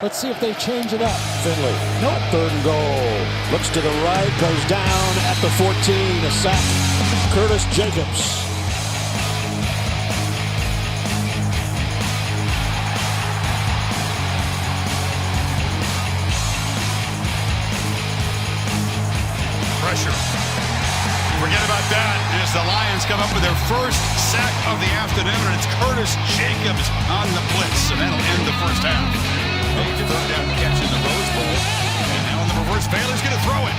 Let's see if they change it up. Finley. Nope. Third and goal. Looks to the right, goes down at the 14. A sack. Curtis Jacobs. Pressure. Forget about that as the Lions come up with their first sack of the afternoon, and it's Curtis Jacobs on the blitz, and that'll end the first half. Third down catch in the Rose Bowl, and now in the reverse, Baylor's going to throw it.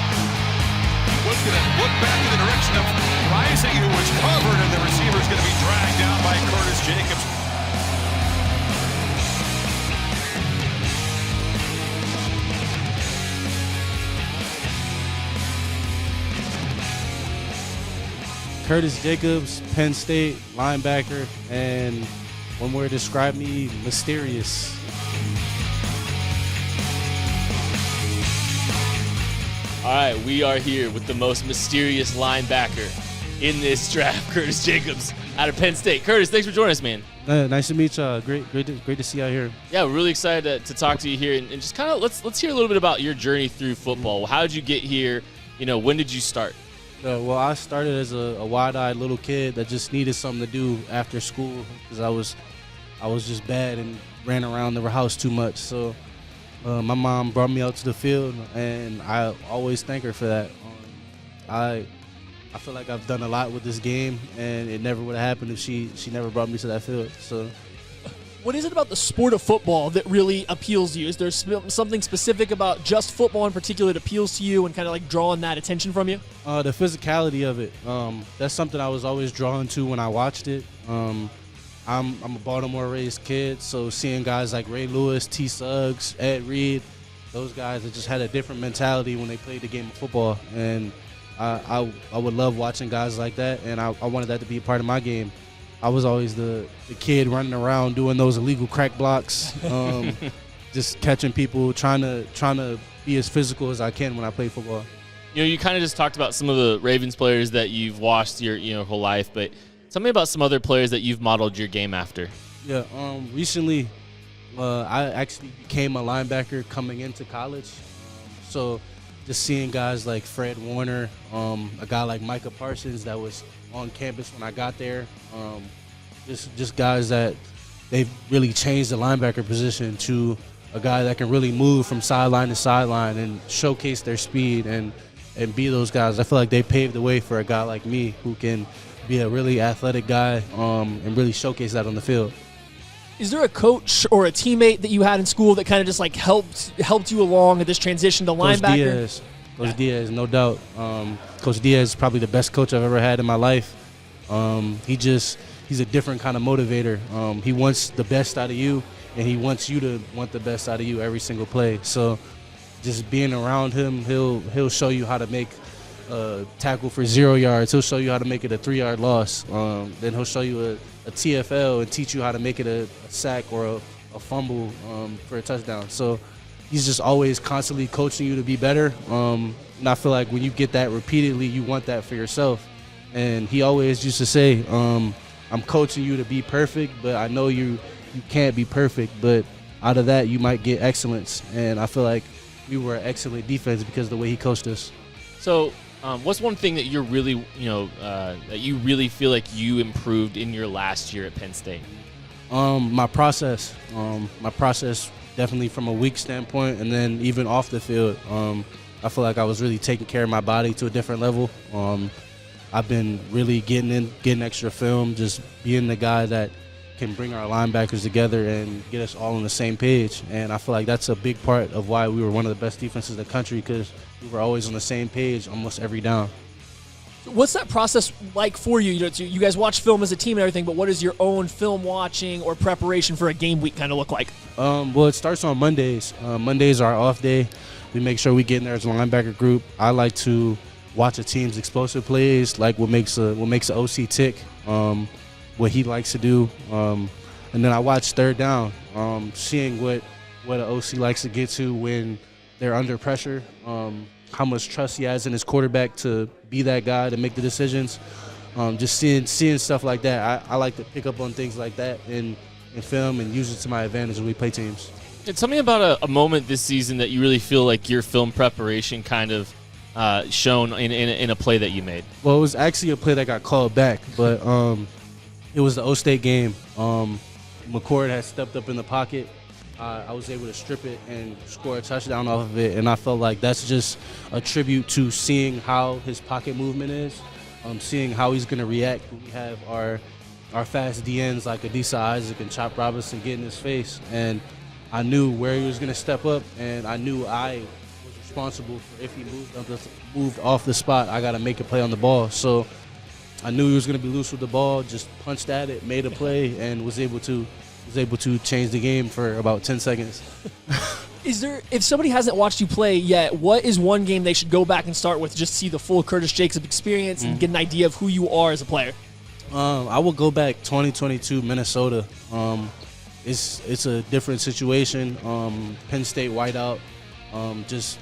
Was going to look back in the direction of Rising, who was covered, and the receiver's going to be dragged down by Curtis Jacobs. Curtis Jacobs, Penn State linebacker, and one word to describe me, mysterious. All right, we are here with the most mysterious linebacker in this draft, Curtis Jacobs out of Penn State. Curtis, thanks for joining us, man. Nice to meet you. Great to see you out here. Yeah, we're really excited to talk to you here, and just kind of let's hear a little bit about your journey through football. How did you get here? You know, when did you start? Well, I started as a wide-eyed little kid that just needed something to do after school because I was just bad and ran around the house too much. So my mom brought me out to the field, and I always thank her for that. I feel like I've done a lot with this game, and it never would have happened if she never brought me to that field. So. What is it about the sport of football that really appeals to you? Is there something specific about just football in particular that appeals to you and kind of like drawing that attention from you? The physicality of it. That's something I was always drawn to when I watched it. I'm a Baltimore-raised kid, so seeing guys like Ray Lewis, T. Suggs, Ed Reed, those guys that just had a different mentality when they played the game of football. And I would love watching guys like that, and I wanted that to be a part of my game. I was always the kid running around doing those illegal crack blocks, just catching people, trying to be as physical as I can when I play football. You know, you kind of just talked about some of the Ravens players that you've watched your whole life, but tell me about some other players that you've modeled your game after. Yeah, recently I actually became a linebacker coming into college, so just seeing guys like Fred Warner, a guy like Micah Parsons that was on campus when I got there. Just guys that they've really changed the linebacker position to a guy that can really move from sideline to sideline and showcase their speed and be those guys. I feel like they paved the way for a guy like me who can be a really athletic guy and really showcase that on the field. Is there a coach or a teammate that you had in school that kind of just like helped you along at this transition to linebacker? Coach Diaz, no doubt. Coach Diaz is probably the best coach I've ever had in my life. He's a different kind of motivator. He wants the best out of you, and he wants you to want the best out of you every single play. So just being around him, he'll show you how to make a tackle for 0 yards. He'll show you how to make it a 3-yard loss. Then he'll show you a TFL and teach you how to make it a sack or a fumble for a touchdown. So he's just always constantly coaching you to be better. And I feel like when you get that repeatedly, you want that for yourself. And he always used to say, I'm coaching you to be perfect, but I know you can't be perfect, but out of that you might get excellence. And I feel like we were an excellent defense because of the way he coached us. So what's one thing that you're really, that you really feel like you improved in your last year at Penn State? My process definitely from a weak standpoint, and then even off the field, I feel like I was really taking care of my body to a different level. I've been really getting extra film, just being the guy that can bring our linebackers together and get us all on the same page. And I feel like that's a big part of why we were one of the best defenses in the country, because we were always on the same page almost every down. What's that process like for you? You guys watch film as a team and everything, but what does your own film watching or preparation for a game week kind of look like? Well, it starts on Mondays. Mondays are our off day. We make sure we get in there as a linebacker group. I like to watch a team's explosive plays, like what makes a OC tick, what he likes to do, and then I watch third down, seeing what an OC likes to get to when they're under pressure, how much trust he has in his quarterback to be that guy to make the decisions. Just seeing stuff like that. I like to pick up on things like that in film and use it to my advantage when we play teams. Tell me about a moment this season that you really feel like your film preparation kind of shown in a play that you made. Well, it was actually a play that got called back, but it was the O-State game. McCord had stepped up in the pocket. I was able to strip it and score a touchdown off of it, and I felt like that's just a tribute to seeing how his pocket movement is, seeing how he's going to react when we have our fast DNs like Adisa Isaac and Chop Robinson get in his face. And I knew where he was going to step up, and I knew I was responsible for if he moved off the spot, I got to make a play on the ball. So I knew he was going to be loose with the ball, just punched at it, made a play, and was able to change the game for about 10 seconds. If somebody hasn't watched you play yet, what is one game they should go back and start with, just to see the full Curtis Jacobs experience and get an idea of who you are as a player? I will go back 2022 Minnesota. It's a different situation. Penn State whiteout, just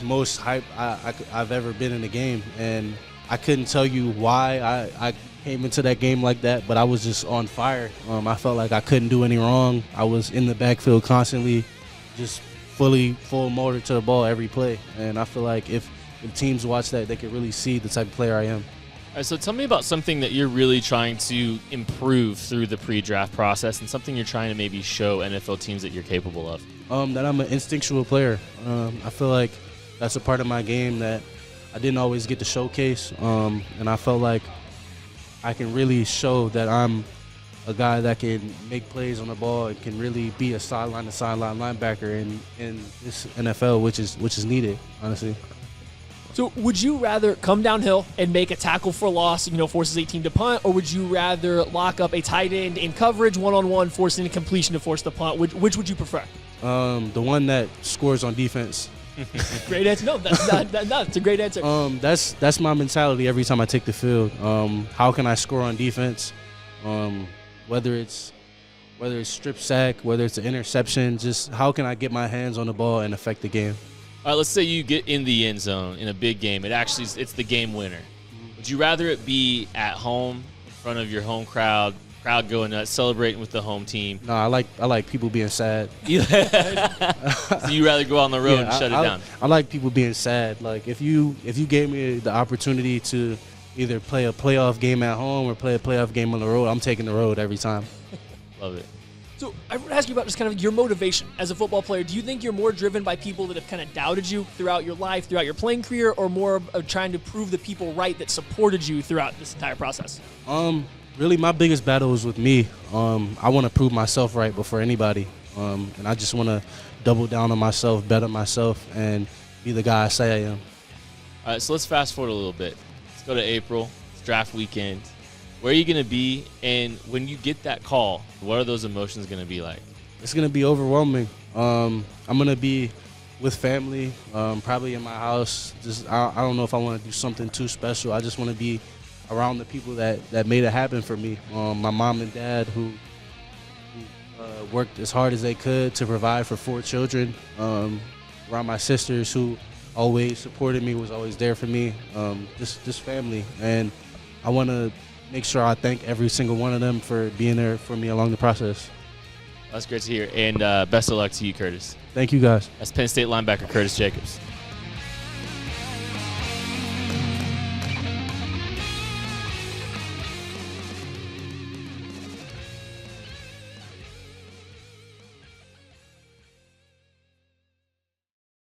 most hype I've ever been in a game, and I couldn't tell you why I came into that game like that, but I was just on fire. I felt like I couldn't do any wrong. I was in the backfield constantly, just full motor to the ball every play, and I feel like if teams watch that, they could really see the type of player I am. All right, so tell me about something that you're really trying to improve through the pre-draft process and something you're trying to maybe show NFL teams that you're capable of. That I'm an instinctual player. I feel like that's a part of my game that I didn't always get to showcase, and I felt like I can really show that I'm a guy that can make plays on the ball and can really be a sideline-to-sideline linebacker in this NFL, which is needed, honestly. So would you rather come downhill and make a tackle for loss, forces a team to punt, or would you rather lock up a tight end in coverage one-on-one, forcing a completion to force the punt? Which would you prefer? The one that scores on defense. Great answer. No, that's not. It's a great answer. That's my mentality every time I take the field. How can I score on defense? Whether it's strip sack, whether it's an interception, just how can I get my hands on the ball and affect the game? All right, let's say you get in the end zone in a big game. It's the game winner. Would you rather it be at home in front of your home crowd going nuts, celebrating with the home team? No, I like people being sad. So you rather go on the road and shut it down? I like people being sad. Like if you gave me the opportunity to either play a playoff game at home or play a playoff game on the road, I'm taking the road every time. Love it. So I would ask you about just kind of your motivation as a football player. Do you think you're more driven by people that have kind of doubted you throughout your life, throughout your playing career, or more of trying to prove the people right that supported you throughout this entire process? Really, my biggest battle is with me. I want to prove myself right before anybody, and I just want to double down on myself, bet on myself, and be the guy I say I am. All right, so let's fast forward a little bit. Let's go to April. It's draft weekend. Where are you going to be? And when you get that call, what are those emotions going to be like? It's going to be overwhelming. I'm going to be with family, probably in my house. I don't know if I want to do something too special. I just want to be around the people that made it happen for me. My mom and dad who worked as hard as they could to provide for 4 children. Around my sisters who always supported me, was always there for me. Just family. And I want to make sure I thank every single one of them for being there for me along the process. That's great to hear. And best of luck to you, Curtis. Thank you, guys. That's Penn State linebacker Curtis Jacobs.